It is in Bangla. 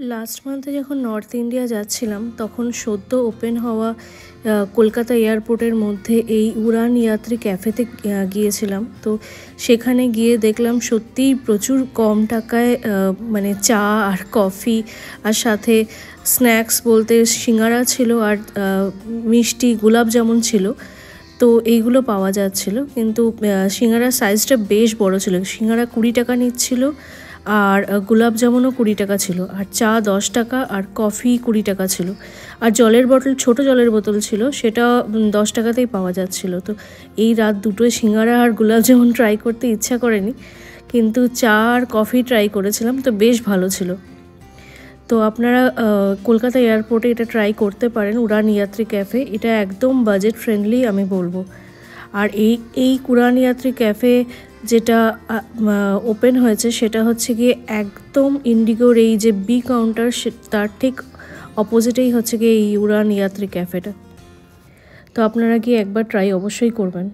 লাস্ট মান্থে যখন নর্থ ইন্ডিয়া যাচ্ছিলাম তখন সদ্য ওপেন হওয়া কলকাতা এয়ারপোর্টের মধ্যে এই উড়ান যাত্রী ক্যাফেতে গিয়েছিলাম। তো সেখানে গিয়ে দেখলাম সত্যিই প্রচুর কম টাকায় মানে চা আর কফি আর সাথে স্ন্যাক্স বলতে সিঙ্গারা ছিল আর মিষ্টি গোলাপ জামুন ছিল। তো এইগুলো পাওয়া যাচ্ছিল, কিন্তু সিঙ্গারার সাইজটা বেশ বড় ছিল। সিঙ্গারা 20 টাকা নিচ্ছিল আর গোলাপ জামুনও 20 টাকা ছিল, আর চা 10 টাকা আর কফি 20 টাকা ছিল। আর জলের বোতল, ছোট জলের বোতল ছিল, সেটা 10 টাকাতেই পাওয়া যাচ্ছিল। তো এই রাত দুটোয় সিঙ্গারা আর গোলাপ জামুন ট্রাই করতে ইচ্ছা করেনি, কিন্তু চা আর কফি ট্রাই করেছিলাম, তো বেশ ভালো ছিল। তো আপনারা কলকাতা এয়ারপোর্টে এটা ট্রাই করতে পারেন, উড়ান যাত্রী ক্যাফে। এটা একদম বাজেট ফ্রেন্ডলি আমি বলবো। আর এই উড়ান যাত্রী ক্যাফে যেটা ওপেন হয়েছে সেটা হচ্ছে গিয়ে একদম ইন্ডিগোর এই যে বি কাউন্টার তার ঠিক অপোজিটেই হচ্ছে গিয়ে এই উড়ান যাত্রী ক্যাফেটা। তো আপনারা গিয়ে একবার ট্রাই অবশ্যই করবেন।